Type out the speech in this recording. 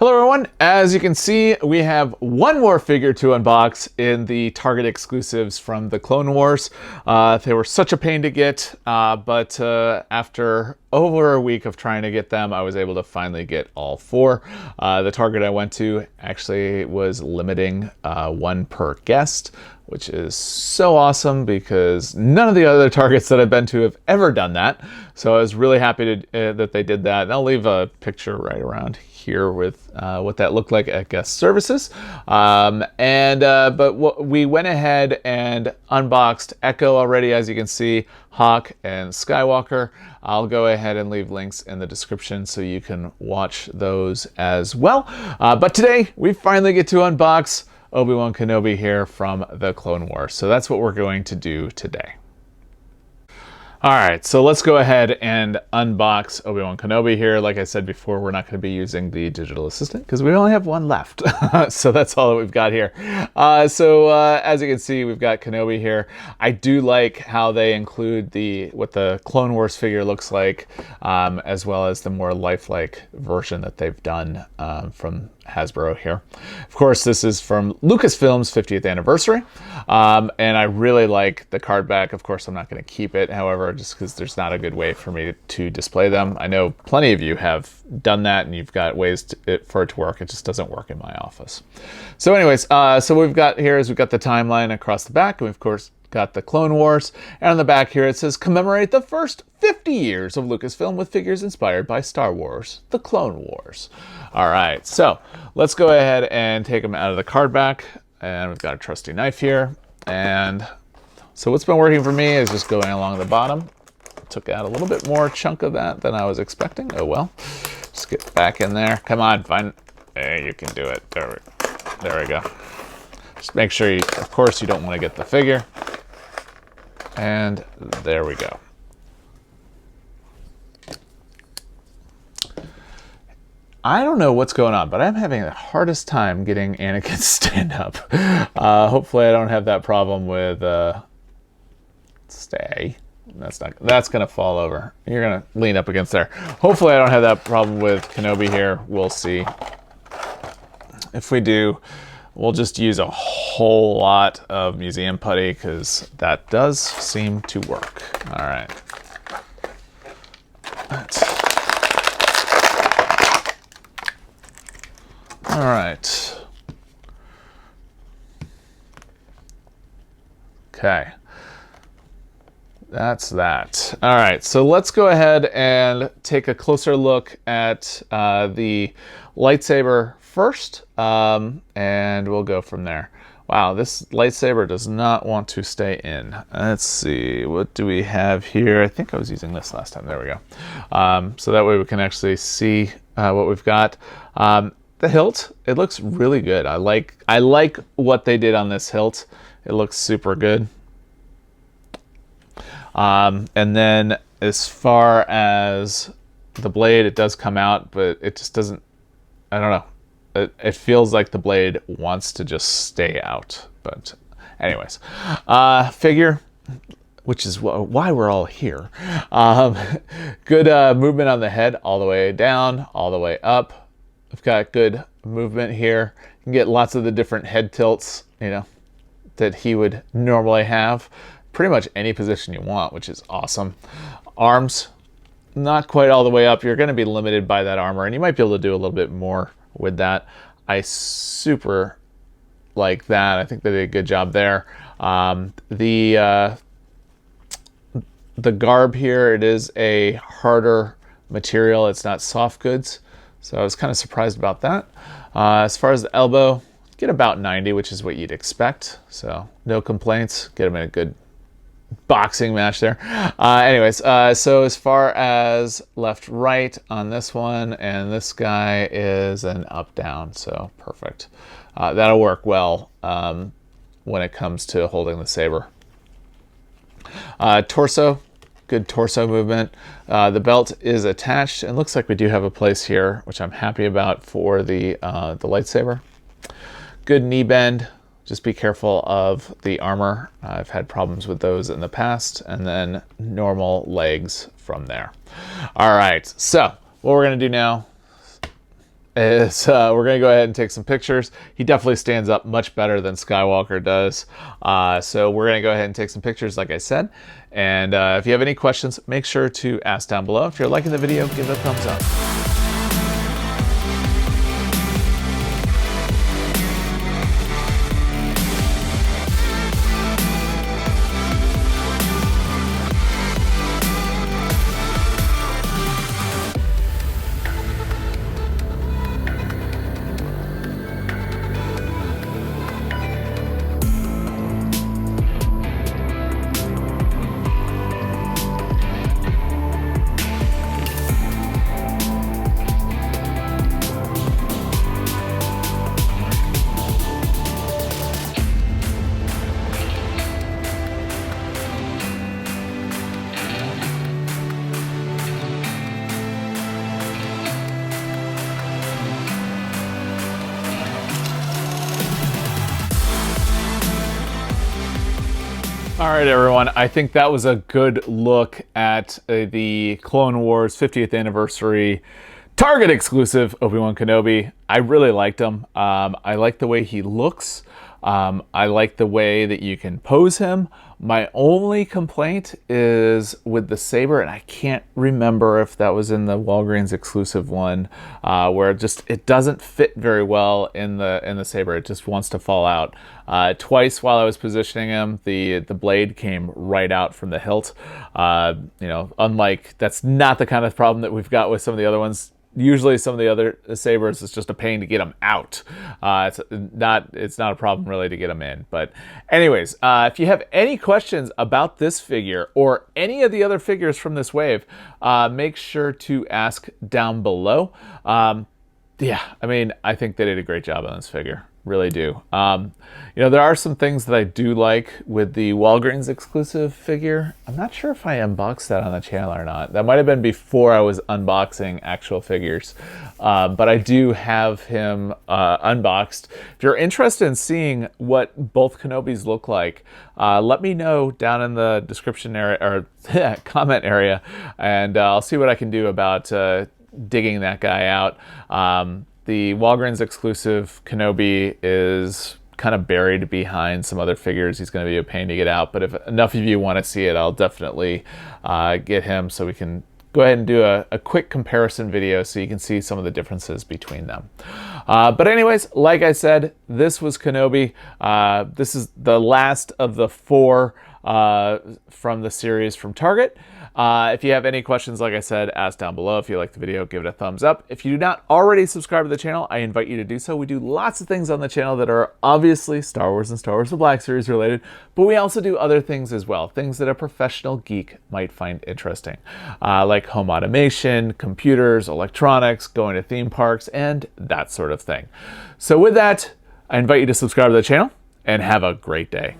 Hello everyone, as you can see we have one more figure to unbox in the Target exclusives from the Clone Wars. They were such a pain to get, but after over a week of trying to get them, I was able to finally get all four. The Target I went to actually was limiting one per guest, which is so awesome because none of the other Targets that I've been to have ever done that. So I was really happy that they did that. And I'll leave a picture right around here with what that looked like at guest services. We went ahead and unboxed Echo already, as you can see, Hawk and Skywalker. I'll go ahead and leave links in the description so you can watch those as well. But today we finally get to unbox Obi-Wan Kenobi here from the Clone Wars. So that's what we're going to do today. All right, so let's go ahead and unbox Obi-Wan Kenobi here. Like I said before, we're not going to be using the digital assistant because we only have one left. So that's all that we've got here. As you can see, we've got Kenobi here. I do like how they include what the Clone Wars figure looks like, as well as the more lifelike version that they've done from Hasbro here. Of course, this is from Lucasfilm's 50th anniversary, and I really like the card back. Of course, I'm not going to keep it, however, just because there's not a good way for me to display them. I know plenty of you have done that, and you've got ways for it to work. It just doesn't work in my office. So anyways, so what we've got here is we've got the timeline across the back, and we've, of course, got the Clone Wars, and on the back here it says commemorate the first 50 years of Lucasfilm with figures inspired by Star Wars, the Clone Wars. All right, so let's go ahead and take them out of the card back, and we've got a trusty knife here. And so what's been working for me is just going along the bottom. Took out a little bit more chunk of that than I was expecting. Oh well, just get back in there. Come on, there, you can do it. There we go. Just make sure of course you don't want to get the figure. And there we go. I don't know what's going on, but I'm having the hardest time getting Anakin to stand up. Hopefully I don't have that problem with stay. That's gonna fall over. You're gonna lean up against there. Hopefully I don't have that problem with Kenobi here. We'll see. If we do, we'll just use a whole lot of museum putty because that does seem to work. All right. All right. Okay. That's that. All right, so let's go ahead and take a closer look at the lightsaber first, and we'll go from there. Wow, this lightsaber does not want to stay in. Let's see, what do we have here? I think I was using this last time. There we go. So that way we can actually see what we've got. The hilt, it looks really good. I like what they did on this hilt. It looks super good. And then as far as the blade, it does come out, but it just doesn't, I don't know. It feels like the blade wants to just stay out. But anyways, figure, which is why we're all here. Good movement on the head, all the way down, all the way up. We've got good movement here. You can get lots of the different head tilts, that he would normally have. Pretty much any position you want, which is awesome. Arms, not quite all the way up. You're going to be limited by that armor, and you might be able to do a little bit more with that. I super like that. I think they did a good job there. The garb here, it is a harder material. It's not soft goods, so I was kind of surprised about that. As far as the elbow, get about 90, which is what you'd expect. So no complaints. Get them in a good boxing match there. So as far as left right on this one, and this guy is an up down, so perfect. That'll work well when it comes to holding the saber. Torso, good torso movement. The belt is attached, and looks like we do have a place here, which I'm happy about for the lightsaber. Good knee bend. Just be careful of the armor. I've had problems with those in the past. And then normal legs from there. All right, so what we're gonna do now is we're going to go ahead and take some pictures. He definitely stands up much better than Skywalker does. So we're going to go ahead and take some pictures, like I said. And if you have any questions, make sure to ask down below. If you're liking the video, give it a thumbs up. All right, everyone. I think that was a good look at the Clone Wars 50th anniversary Target exclusive Obi-Wan Kenobi. I really liked him. I like the way he looks. I like the way that you can pose him. My only complaint is with the saber, and I can't remember if that was in the Walgreens exclusive one, where it doesn't fit very well in the saber. It just wants to fall out. Twice while I was positioning him, the blade came right out from the hilt. Unlike, that's not the kind of problem that we've got with some of the other ones. Usually some of the other sabers, it's just a pain to get them out. It's not a problem really to get them in. But anyways, if you have any questions about this figure or any of the other figures from this wave, make sure to ask down below. Yeah, I mean, I think they did a great job on this figure. Really do. There are some things that I do like with the Walgreens exclusive figure. I'm not sure if I unboxed that on the channel or not. That might have been before I was unboxing actual figures. But I do have him unboxed. If you're interested in seeing what both Kenobis look like, let me know down in the description area or comment area, and I'll see what I can do about digging that guy out. The Walgreens exclusive Kenobi is kind of buried behind some other figures. He's going to be a pain to get out, but if enough of you want to see it, I'll definitely get him so we can go ahead and do a quick comparison video so you can see some of the differences between them. But anyways, like I said, this was Kenobi. This is the last of the 4 from the series from Target. If you have any questions, like I said, ask down below. If you like the video, give it a thumbs up. If you do not already subscribe to the channel, I invite you to do so. We do lots of things on the channel that are obviously Star Wars and Star Wars The Black Series related, but we also do other things as well, things that a professional geek might find interesting, like home automation, computers, electronics, going to theme parks, and that sort of thing. So with that, I invite you to subscribe to the channel and have a great day.